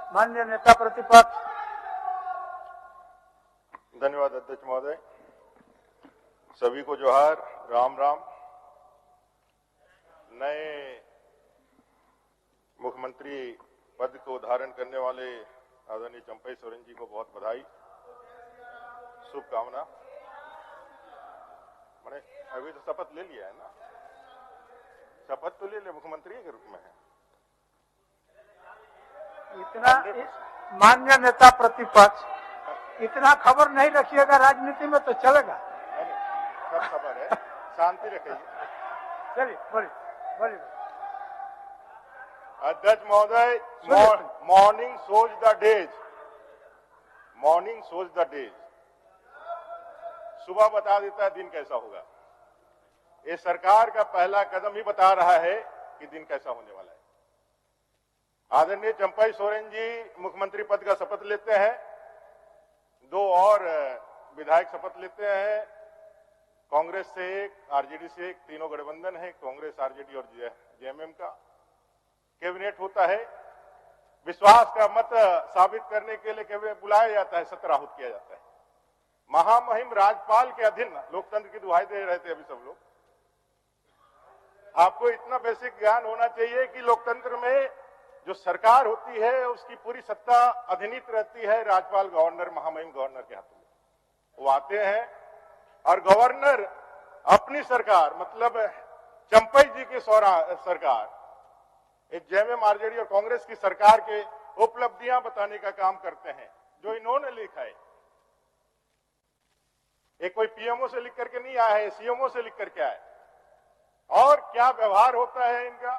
माननीय नेता प्रतिपक्ष। धन्यवाद अध्यक्ष महोदय। सभी को जोहार, राम राम। नए मुख्यमंत्री पद को धारण करने वाले आदरणीय चंपई सोरेन जी को बहुत बधाई, शुभकामना। मैंने अभी तो शपथ ले लिया है ना, शपथ तो ले लिया, मुख्यमंत्री के रूप में है। इतना माननीय नेता प्रतिपक्ष, इतना खबर नहीं रखिएगा राजनीति में तो चलेगा। सब खबर है, शांति रखिए। चलिए बोलिए बोलिए। अध्यक्ष महोदय, morning shows the days, morning shows the days. सुबह बता देता है दिन कैसा होगा। ये सरकार का पहला कदम ही बता रहा है कि दिन कैसा होने वाला है। आदरणीय चंपई सोरेन जी मुख्यमंत्री पद का शपथ लेते हैं, दो और विधायक शपथ लेते हैं, कांग्रेस से एक, आरजेडी से एक, तीनों गठबंधन है, कांग्रेस, आरजेडी और जेएमएम का कैबिनेट होता है। विश्वास का मत साबित करने के लिए कैबिनेट बुलाया जाता है, सत्र आहूत किया जाता है। महामहिम राज्यपाल के अधीन लोकतंत्र की दुहाई दे रहे थे अभी सब लोग। आपको इतना बेसिक ज्ञान होना चाहिए कि लोकतंत्र में जो सरकार होती है उसकी पूरी सत्ता अधिनीत रहती है राज्यपाल, गवर्नर, महामहिम गवर्नर के हाथों में। वो आते हैं और गवर्नर अपनी सरकार, मतलब चंपई जी की सरकार, एक जेएमएम, आरजेडी और कांग्रेस की सरकार के उपलब्धियां बताने का काम करते हैं जो इन्होंने लिखा है। ये कोई पीएमओ से लिख करके नहीं आया है, सीएमओ से लिख करके आया है। और क्या व्यवहार होता है इनका,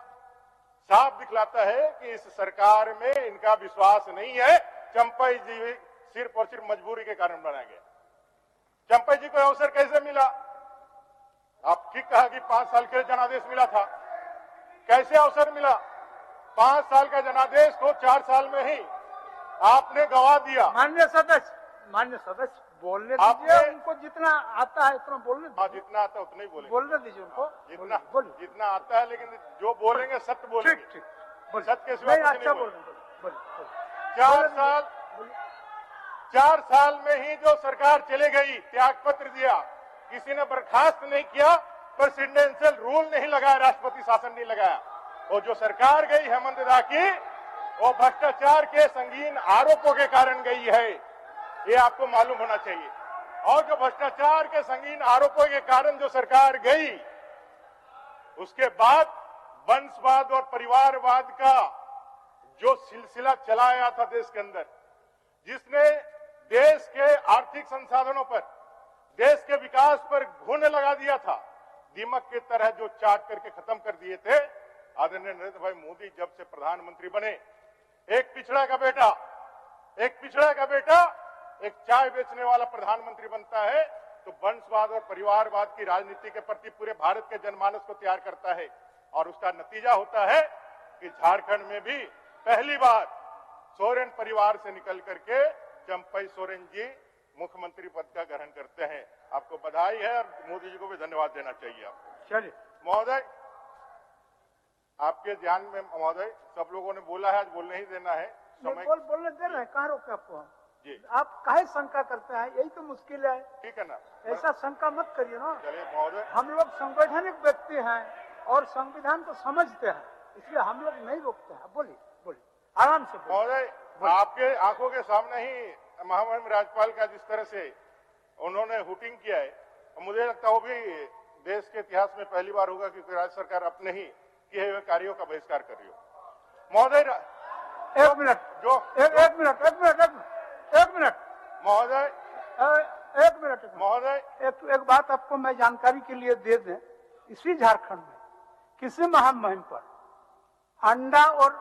साफ दिखलाता है कि इस सरकार में इनका विश्वास नहीं है। चंपई जी सिर्फ और सिर्फ मजबूरी के कारण बनाया गया। चंपई जी को अवसर कैसे मिला? आप ठीक कहा कि 5 साल के लिए जनादेश मिला था। कैसे अवसर मिला? 5 साल का जनादेश को 4 साल में ही आपने गवा दिया। माननीय सदस्य बोलने दीजिए, उनको जितना आता है उतना बोलने दीजिए। हाँ, जितना आता है उतना ही बोलेंगे। बोलने दीजिए उनको, जितना आता है, लेकिन जो बोलेंगे सत्य बोलेंगे। ठीक, सत्य के सिवा कुछ नहीं बोलेंगे। 4 साल में ही जो सरकार चले गई, त्याग पत्र दिया, किसी ने बर्खास्त नहीं किया, प्रेसिडेंशियल रूल नहीं लगाया, राष्ट्रपति शासन नहीं लगाया। और जो सरकार गई हेमंत दा की, वो भ्रष्टाचार के संगीन आरोपों के कारण गई है, ये आपको मालूम होना चाहिए। और जो भ्रष्टाचार के संगीन आरोपों के कारण जो सरकार गई, उसके बाद वंशवाद और परिवारवाद का जो सिलसिला चलाया था देश के अंदर, जिसने देश के आर्थिक संसाधनों पर, देश के विकास पर घुन लगा दिया था, दीमक की तरह जो चाट करके खत्म कर दिए थे। आदरणीय नरेंद्र भाई मोदी जब से प्रधानमंत्री बने, एक पिछड़ा का बेटा एक चाय बेचने वाला प्रधानमंत्री बनता है तो वंशवाद और परिवारवाद की राजनीति के प्रति पूरे भारत के जनमानस को तैयार करता है। और उसका नतीजा होता है कि झारखंड में भी पहली बार सोरेन परिवार से निकल करके चंपई सोरेन जी मुख्यमंत्री पद का ग्रहण करते हैं। आपको बधाई है और मोदी जी को भी धन्यवाद देना चाहिए आपको। चलिए महोदय, आपके ध्यान में महोदय, सब लोगों ने बोला है, आज बोलने ही देना है। बोलने दे रहे हैं, कहाँ रोके आपको? जी, आप काहे शंका करते हैं? यही तो मुश्किल है। ठीक है ना, ऐसा शंका मत करिए ना। चलिए महोदय, हम लोग संवैधानिक व्यक्ति हैं और संविधान को समझते हैं, इसलिए हम लोग नहीं रोकते हैं। बोलिए आराम से महोदय। आपके आंखों के सामने ही महामहिम राज्यपाल का जिस तरह से उन्होंने हुटिंग किया है, मुझे लगता है वो भी देश के इतिहास में पहली बार होगा कि राज्य सरकार अपने ही किए हुए कार्यों का बहिष्कार कर रही हो। महोदय, एक मिनट महोदय, एक बात आपको मैं जानकारी के लिए दे दें। इसी झारखंड में किसी महामहिम पर अंडा और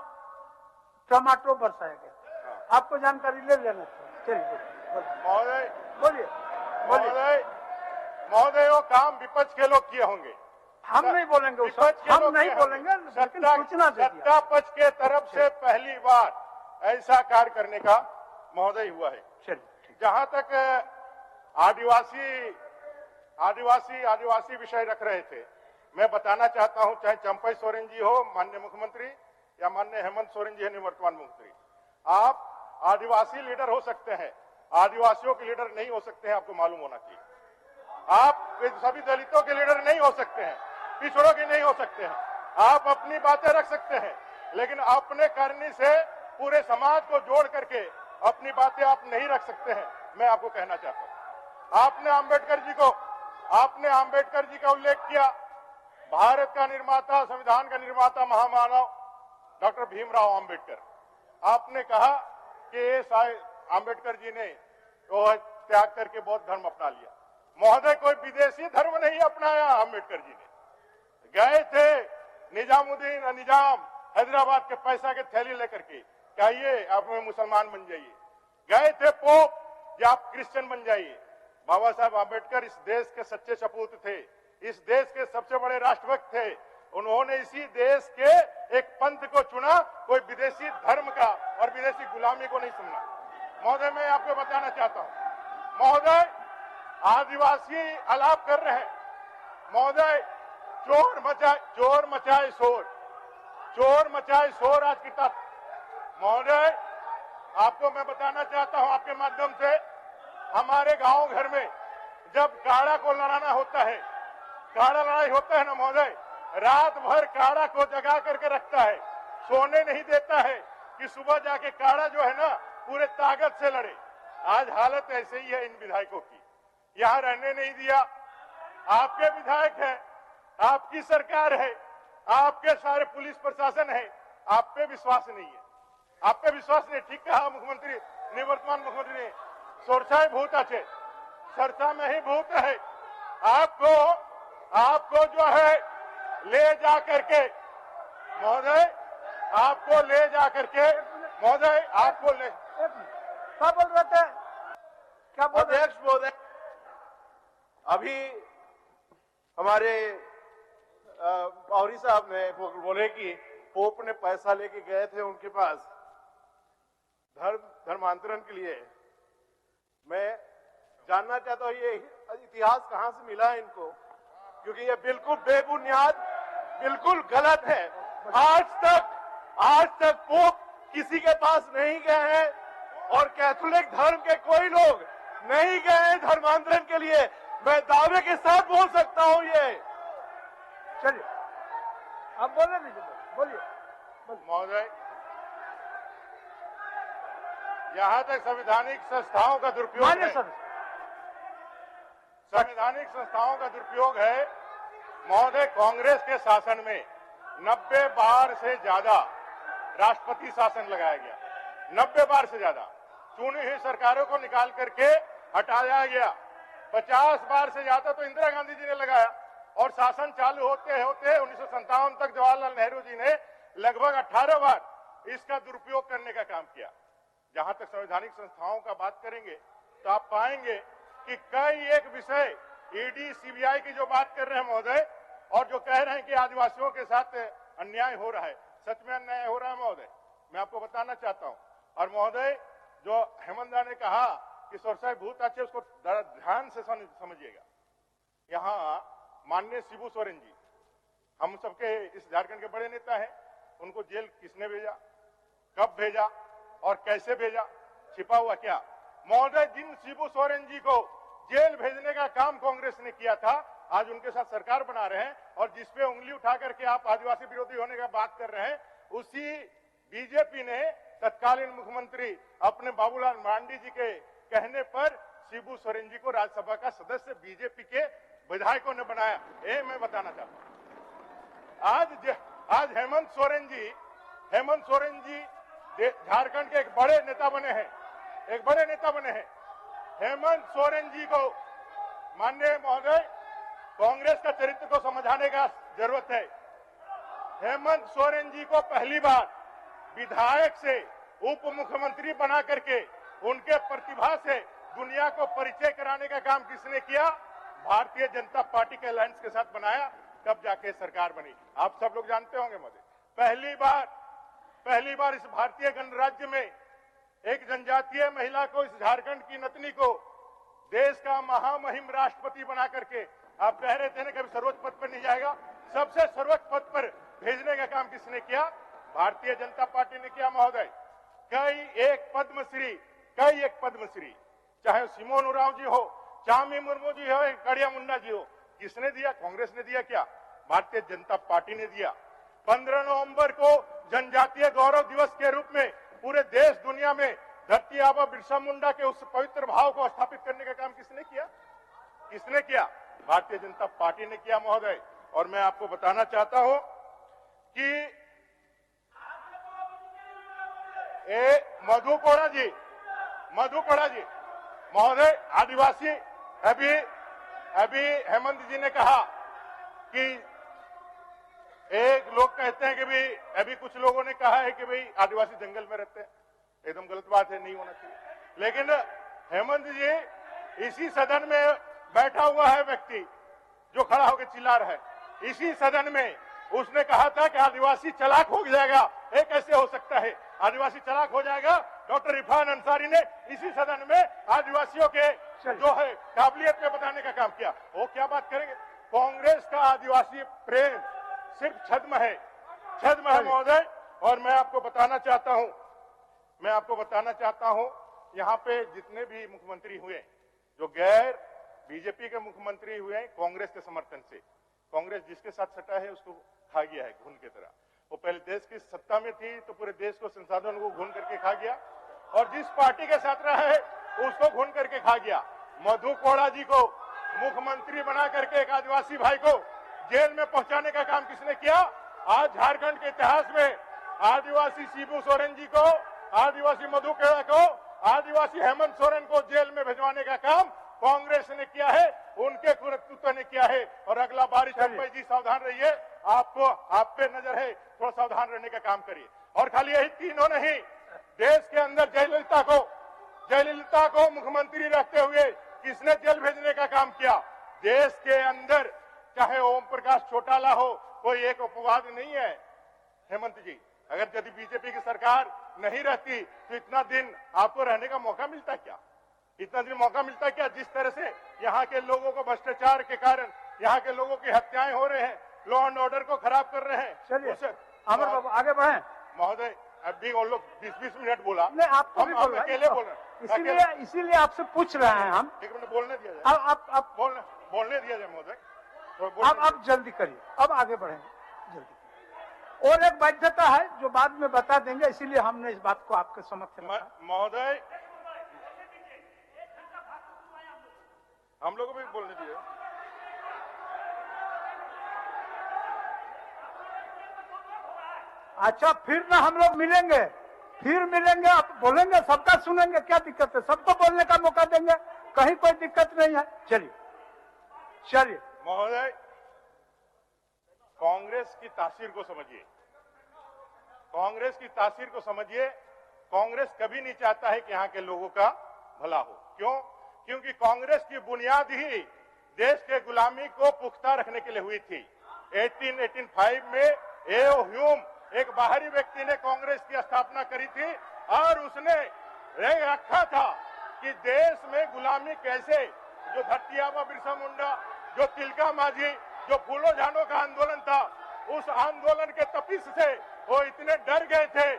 टमाटो बरसाया गया। आपको जानकारी ले लेना चाहिए। चलिए बोलिए। महोदय, वो काम विपक्ष के लोग किए होंगे, हम नहीं बोलेंगे, हम नहीं बोलेंगे, लेकिन सूचना दे दिया। सत्ता पक्ष के तरफ से पहली बार ऐसा कार्य करने का महोदय हुआ है। जहां तक आदिवासी विषय रख रहे थे, मैं बताना चाहता हूं, चाहे चंपई सोरेन जी हो माननीय मुख्यमंत्री या माननीय हेमंत सोरेन जी है निवर्तमान मुख्यमंत्री, आप आदिवासी लीडर हो सकते हैं, आदिवासियों के लीडर नहीं हो सकते हैं, आपको मालूम होना चाहिए। आप सभी दलितों के लीडर नहीं हो सकते हैं, पिछड़ों के नहीं हो सकते हैं। आप अपनी बातें रख सकते हैं, लेकिन अपने करने से पूरे समाज को जोड़ करके अपनी बातें आप नहीं रख सकते हैं। मैं आपको कहना चाहता हूं, आपने आंबेडकर जी का उल्लेख किया। भारत का निर्माता, संविधान का निर्माता, महामानव डॉक्टर भीमराव आंबेडकर। आपने कहा कि आंबेडकर जी ने वो त्याग करके बौद्ध धर्म अपना लिया। महोदय, कोई विदेशी धर्म नहीं अपनाया आंबेडकर जी ने। गए थे निजाम हैदराबाद के पैसा के थैली लेकर के, कहिए आप मुसलमान बन जाइए। गए थे पोप कि आप क्रिश्चियन बन जाइए। बाबा साहब आंबेडकर इस देश के सच्चे सपूत थे, इस देश के सबसे बड़े राष्ट्रभक्त थे। उन्होंने इसी देश के एक पंथ को चुना, कोई विदेशी धर्म का और विदेशी गुलामी को नहीं सुनना। महोदय, मैं आपको बताना चाहता हूं, महोदय, आदिवासी आलाप कर रहे हैं। महोदय, चोर मचाए शोर आज की तक। महोदय, आपको मैं बताना चाहता हूं आपके माध्यम से, हमारे गांव घर में जब काड़ा को लड़ाना होता है, काड़ा लड़ाई होता है ना महोदय, रात भर काड़ा को जगा करके रखता है, सोने नहीं देता है कि सुबह जाके काड़ा जो है ना पूरे ताकत से लड़े। आज हालत ऐसे ही है इन विधायकों की, यहां रहने नहीं दिया। आपके विधायक हैं, आपकी सरकार है, आपके सारे पुलिस प्रशासन है, आप पे विश्वास नहीं है, आप पे विश्वास नहीं। ठीक कहा मुख्यमंत्री, निवर्तमान मुख्यमंत्री ने, सोरचाई भूत अच्छे, चर्चा में ही भूत है। आपको जो है ले जा करके महोदय, आपको ले जा करके महोदय, आपको ले क्या बोल रहे थे, क्या बोल रहे? अध्यक्ष महोदय, अभी हमारे पौरी साहब ने बोले कि पोप ने पैसा लेके गए थे उनके पास धर्मांतरण के लिए। मैं जानना चाहता हूं ये इतिहास कहां से मिला है इनको, क्योंकि ये बिल्कुल बेबुनियाद, बिल्कुल गलत है। आज तक पोप किसी के पास नहीं गए हैं और कैथोलिक धर्म के कोई लोग नहीं गए हैं धर्मांतरण के लिए। मैं दावे के साथ बोल सकता हूं ये। चलिए, आप बोले नहीं, बोलिए। महोदय, यहां तक संवैधानिक संस्थाओं का दुरुपयोग है, संवैधानिक संस्थाओं का दुरुपयोग है महोदय। कांग्रेस के शासन में 90 बार से ज्यादा राष्ट्रपति शासन लगाया गया, 90 बार से ज्यादा चुनी हुई सरकारों को निकाल करके हटाया गया। 50 बार से ज्यादा तो इंदिरा गांधी जी ने लगाया, और शासन चालू होते होते 1957 तक जवाहरलाल नेहरू जी ने लगभग 18 बार इसका दुरुपयोग करने का काम किया। जहां तक संवैधानिक संस्थाओं का बात करेंगे तो आप पाएंगे कि कई एक विषय ईडी सीबीआई की जो बात कर रहे हैं महोदय, और जो कह रहे हैं कि आदिवासियों के साथ अन्याय हो रहा है, सच में अन्याय हो रहा है महोदय। मैं आपको बताना चाहता हूं। और महोदय, जो हेमंत दा ने कहा कि सोरसाई भूत अच्छे, उसको ध्यान से समझिएगा। यहाँ माननीय शिबू सोरेन जी, हम सबके इस झारखंड के बड़े नेता हैं, उनको जेल किसने भेजा, कब भेजा और कैसे भेजा, छिपा हुआ क्या? महोदय, जिन शिबू सोरेन जी को जेल भेजने का काम कांग्रेस ने किया था, आज उनके साथ सरकार बना रहे हैं, और जिसपे उंगली उठा करके आप आदिवासी विरोधी होने का बात कर रहे हैं, उसी बीजेपी ने तत्कालीन मुख्यमंत्री अपने बाबूलाल मांडी जी के कहने पर शिबू सोरेन जी को राज्यसभा का सदस्य बीजेपी के विधायकों ने बनाया। ये मैं बताना चाहता हूं। आज हेमंत सोरेन जी झारखंड के एक बड़े नेता बने हैं, हेमंत सोरेन जी को, माननीय महोदय, कांग्रेस का चरित्र को समझाने का जरूरत है। हेमंत सोरेन जी को पहली बार विधायक से उप मुख्यमंत्री बना करके उनके प्रतिभा से दुनिया को परिचय कराने का काम किसने किया? भारतीय जनता पार्टी के अलायंस के साथ बनाया, तब जाके सरकार बनी। आप सब लोग जानते होंगे महोदय, पहली बार इस भारतीय गणराज्य में एक जनजातीय महिला को, इस झारखंड की नतनी को देश का महामहिम राष्ट्रपति बना करके, आप कह रहे थे ना कभी सर्वोच्च पद पर नहीं जाएगा, सबसे सर्वोच्च पद पर भेजने का काम किसने किया? भारतीय जनता पार्टी ने किया महोदय। कई एक पद्मश्री, चाहे सिमोन उरांव जी हो, चामी मुर्मू जी हो, कड़िया मुंडा जी हो, किसने दिया? कांग्रेस ने दिया क्या? भारतीय जनता पार्टी ने दिया। 15 नवंबर को जनजातीय गौरव दिवस के रूप में पूरे देश दुनिया में धरती आबा बिरसा मुंडा के उस पवित्र भाव को स्थापित करने का काम किसने किया? किसने किया? भारतीय जनता पार्टी ने किया महोदय। और मैं आपको बताना चाहता हूं कि मधु कोड़ा जी महोदय, आदिवासी, अभी हेमंत जी ने कहा कि एक लोग कहते हैं कि भाई, अभी कुछ लोगों ने कहा है कि भाई आदिवासी जंगल में रहते हैं। एकदम गलत बात है, नहीं होना चाहिए। लेकिन हेमंत जी, इसी सदन में बैठा हुआ है व्यक्ति जो खड़ा होकर चिल्ला रहा है, इसी सदन में उसने कहा था कि आदिवासी चालाक हो जाएगा। ये कैसे हो सकता है? आदिवासी चालाक हो जाएगा? डॉक्टर इरफान अंसारी ने इसी सदन में आदिवासियों के जो है काबिलियत में बताने का काम किया। वो क्या बात करेंगे? कांग्रेस का आदिवासी प्रेम सिर्फ छद्म है महोदय। और मैं आपको बताना चाहता हूं यहाँ पे जितने भी मुख्यमंत्री हुए, जो गैर बीजेपी के मुख्यमंत्री हुए, कांग्रेस के समर्थन से, कांग्रेस जिसके साथ सटा है उसको खा गया है घुन की तरह। वो पहले देश की सत्ता में थी तो पूरे देश को, संसाधनों को घुन करके खा गया, और जिस पार्टी के साथ रहा है उसको घुन करके खा गया। मधु कोड़ा जी को मुख्यमंत्री बना करके एक आदिवासी भाई को जेल में पहुंचाने का काम किसने किया? आज झारखंड के इतिहास में आदिवासी शिबू सोरेन जी को, आदिवासी मधु कोड़ा को, आदिवासी हेमंत सोरेन को जेल में भिजवाने का काम कांग्रेस ने किया है, उनके नेतृत्व ने किया है। और अगला बार चंपई जी सावधान रहिए, आपको आप पे नजर है, थोड़ा सावधान रहने का काम करिए। और खाली यही तीनों नहीं, देश के अंदर जयललिता को मुख्यमंत्री रखते हुए किसने जेल भेजने का काम किया? देश के अंदर चाहे ओम प्रकाश चौटाला हो, कोई एक अपवाद नहीं है। हेमंत जी, अगर यदि बीजेपी की सरकार नहीं रहती तो इतना दिन आपको रहने का मौका मिलता क्या? जिस तरह से यहाँ के लोगों को भ्रष्टाचार के कारण यहाँ के लोगों की हत्याएं हो रहे हैं, लॉ एंड ऑर्डर को खराब कर रहे हैं। चलिए अमर बाबू आगे बढ़े। महोदय, अभी वो लोग 20-20 मिनट बोला, नहीं आपको भी हम अकेले बोल रहे हैं, इसीलिए आपसे पूछ रहे हैं हम। एक मिनट बोलने दिया जाए, आप बोलने दिया जाए महोदय। अब जल्दी करिए, अब आगे बढ़ेंगे जल्दी। और एक बाध्यता है जो बाद में बता देंगे, इसीलिए हमने इस बात को आपके समक्ष रखा। महोदय, हम लोगों को भी बोलने दिए। अच्छा, फिर ना हम लोग मिलेंगे, अब बोलेंगे, सबका सुनेंगे, क्या दिक्कत है? सबको बोलने का मौका देंगे, कहीं कोई दिक्कत नहीं है। चलिए महोदय, कांग्रेस की तासीर को समझिए। कांग्रेस कभी नहीं चाहता है कि यहाँ के लोगों का भला हो। क्यों? क्योंकि कांग्रेस की बुनियाद ही देश के गुलामी को पुख्ता रखने के लिए हुई थी। 1885 में एओ ह्यूम, एक बाहरी व्यक्ति ने कांग्रेस की स्थापना करी थी, और उसने रखा था कि देश में गुलामी कैसे, जो धरती आबा बिरसा मुंडा, जो तिलका मांझी, जो फूलो झानो का आंदोलन था, उस आंदोलन के तपिश से वो इतने डर गए थे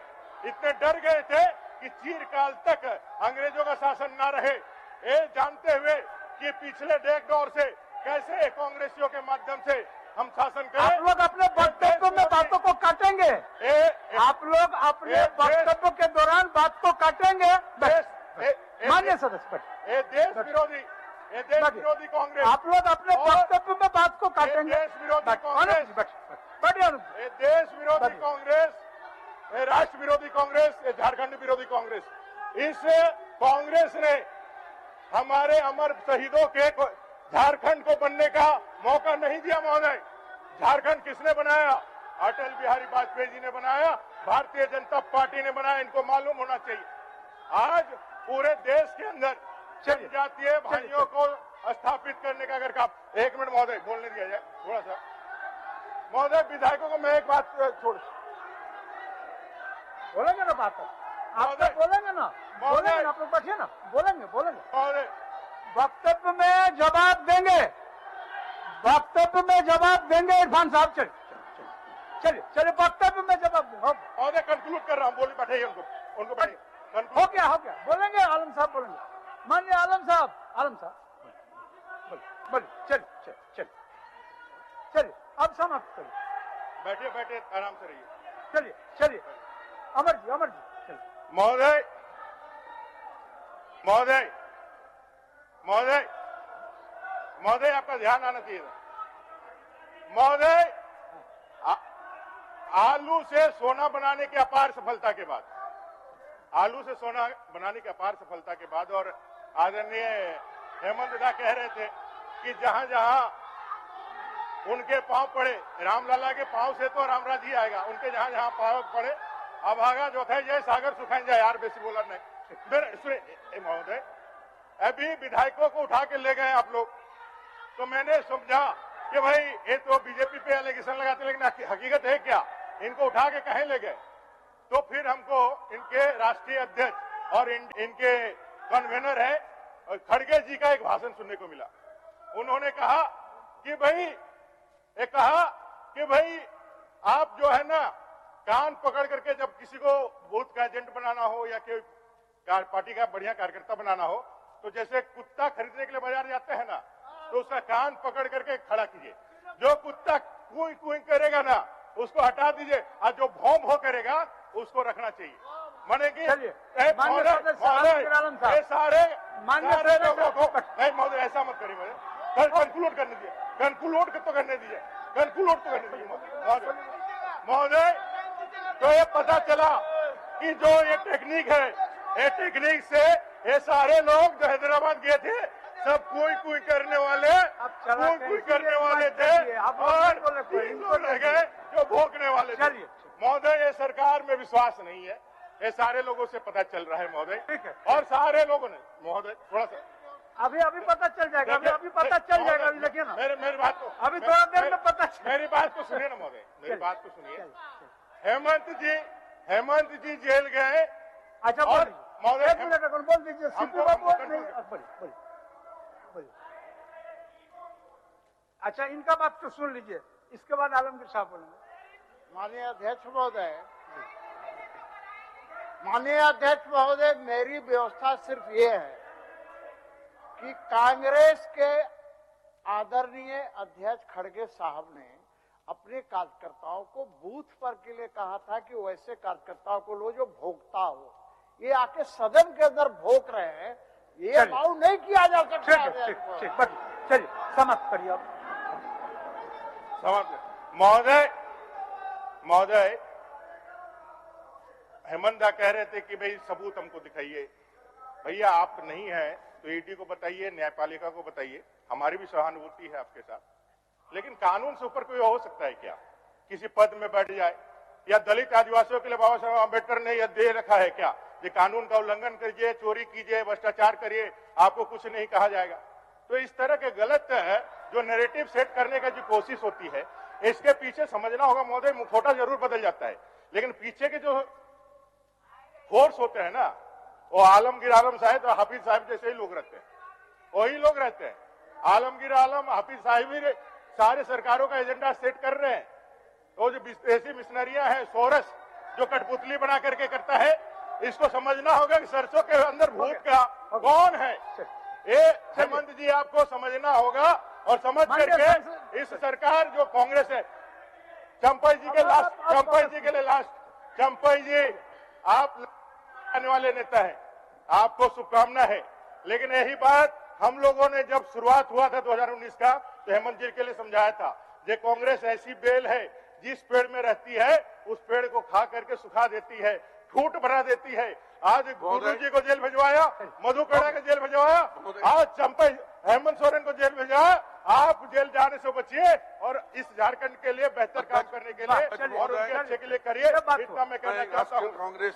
कि चिरकाल तक अंग्रेजों का शासन ना रहे। ये जानते हुए कि पिछले 1.5 दौर से कैसे कांग्रेसियों के माध्यम से हम शासन करें। आप लोग अपने वक्तव्य में बातों को काटेंगे, आप लोग अपने वक्तव्य के दौरान बात को काटेंगे। मान्य सदस्य, ये देश विरोधी कांग्रेस, आप लोग अपने वक्तव्य में बात को काटेंगे। देश विरोधी कांग्रेस, ये देश विरोधी कांग्रेस, ये राष्ट्र विरोधी कांग्रेस, ये झारखंड विरोधी कांग्रेस। इस कांग्रेस ने हमारे अमर शहीदों के झारखंड को बनने का मौका नहीं दिया महोदय। झारखंड किसने बनाया? अटल बिहारी वाजपेयी जी ने बनाया, भारतीय जनता पार्टी ने बनाया। इनको मालूम होना चाहिए। आज पूरे देश के अंदर जनजातीय भाइयों को स्थापित करने का अगर काम, 1 मिनट महोदय बोलने दिया जाए थोड़ा सा। महोदय, विधायकों को मैं एक बात बोलेंगे ना, बात आप बोलेंगे ना, आप लोग बैठिए ना, बोलेंगे महोदय। वक्तव्य में जवाब देंगे इरफान साहब। चलिए वक्तव्य में जवाब देंगे। महोदय, कंक्लूड कर रहा हूँ, बोलिए, बैठाइए उनको बैठाइए। हो गया बोलेंगे आलम साहब बोलेंगे। माननीय आलम साहब बोलिए चलिए अब समाप्त करिए। बैठिए आराम से रहिए। चलिए अमर जी चलिए। महोदय आपका ध्यान आना चाहिए था। महोदय, आलू से सोना बनाने की अपार सफलता के बाद और आदरणीय हेमंत दा कह रहे थे कि जहां जहां उनके पांव पड़े, रामलला के पांव से तो रामराज ही आएगा, उनके जहां जहां पांव पड़े अभागा जो थे जय सागर सुखाई जाए। यार बेसी बोला नहीं। महोदय, अभी विधायकों को उठा के ले गए आप लोग, तो मैंने समझा कि भाई ये तो बीजेपी पे एलिगेशन लगाते, लेकिन हकीकत है क्या, इनको उठा के कहीं ले गए। तो फिर हमको इनके राष्ट्रीय अध्यक्ष और इनके कन्वेनर है खड़गे जी का एक भाषण सुनने को मिला। उन्होंने कहा कि भाई आप जो है ना कान पकड़ करके जब किसी को बूथ का एजेंट बनाना हो या कोई पार्टी का बढ़िया कार्यकर्ता बनाना हो, तो जैसे कुत्ता खरीदने के लिए बाजार जाते हैं ना, तो उसका कान पकड़ करके खड़ा कीजिए। जो कुत्ता कुई करेगा ना उसको हटा दीजिए, और जो भौं करेगा उसको रखना चाहिए। माने कि ये सारे लोगों को नहीं महोदय, ऐसा मत करिए महोदय, कंक्लूड करने दीजिए, कंक्लूड तो करने दीजिए महोदय। तो ये पता चला कि जो ये टेक्निक है, ये टेक्निक से ये सारे लोग जो हैदराबाद गए थे सब कोई करने वाले थे और 3 लोग रह गए जो भोंकने वाले थे। महोदय, ये सरकार में विश्वास नहीं है, ये सारे लोगों से पता चल रहा है महोदय। ठीक है। और सारे लोगों ने महोदय थोड़ा सा अभी पता चल जाएगा, अभी पता चल जाएगा। अभी देखिए ना, मेरी बात को अभी थोड़ा देर में पता मेरी बात को सुनिए ना महोदय, मेरी बात को सुनिए। हेमंत जी जेल गए। अच्छा महोदय बोल दीजिए। अच्छा, इनका बात तो सुन लीजिए, इसके बाद आलमगीर साहब बोलेंगे। माननीय अध्यक्ष महोदय, मेरी व्यवस्था सिर्फ ये है कि कांग्रेस के आदरणीय अध्यक्ष खड़गे साहब ने अपने कार्यकर्ताओं को बूथ पर के लिए कहा था कि वैसे कार्यकर्ताओं को लो जो भोगता हो। ये आके सदन के अंदर भोग रहे हैं, ये अलाउ नहीं किया जा सकता। चलिए समाप्त करिए आप। महोदय, हेमंत दा कह रहे थे कि भाई सबूत हमको दिखाइए। भैया आप नहीं है तो ईडी को बताइए, न्यायपालिका को बताइए, हमारी भी सहानुभूति है आपके साथ। लेकिन कानून से ऊपर कोई हो सकता है क्या? किसी पद में बैठ जाए, या दलित आदिवासियों के लिए बाबा साहब अम्बेडकर ने यह दे रखा है क्या, ये कानून का उल्लंघन करिए, चोरी कीजिए, भ्रष्टाचार करिए, आपको कुछ नहीं कहा जाएगा। तो इस तरह के गलत जो नैरेटिव सेट करने का जो कोशिश होती है, इसके पीछे समझना होगा महोदय, मुखौटा जरूर बदल जाता है, लेकिन पीछे के जो फोर्स होते हैं ना, वो आलमगीर आलम साहब और हाफिज साहब जैसे ही लोग रहते हैं, वही लोग रहते हैं। आलमगीर आलम, हाफिज साहब ही सारे सरकारों का एजेंडा सेट कर रहे हैं। वो जो विदेशी मिशनरियां हैं, सोरस जो कठपुतली बना करके करता है, इसको समझना होगा कि सरसों के अंदर भूत का कौन है। ये हेमंत जी आपको समझना होगा, और समझ करके इस सरकार जो कांग्रेस है, चंपई जी के लास्ट, चंपई जी आप आने वाले नेता हैं, आपको शुभकामना है। लेकिन यही बात हम लोगों ने जब शुरुआत हुआ था 2019 का, तो हेमंत जी के लिए समझाया था, ये कांग्रेस ऐसी बेल है जिस पेड़ में रहती है उस पेड़ को खा करके सुखा देती है, ठूट बना देती है। आज गुरु जी को जेल भिजवाया, मधुकड़ा को जेल भिजवाया, आज चंपई हेमंत सोरेन को जेल भिजवाया। आप जेल जाने से बचिए और इस झारखंड के लिए बेहतर काम करने के लिए और उनके अच्छे के लिए करिए। इतना मैं कहना चाहता हूँ। कांग्रेस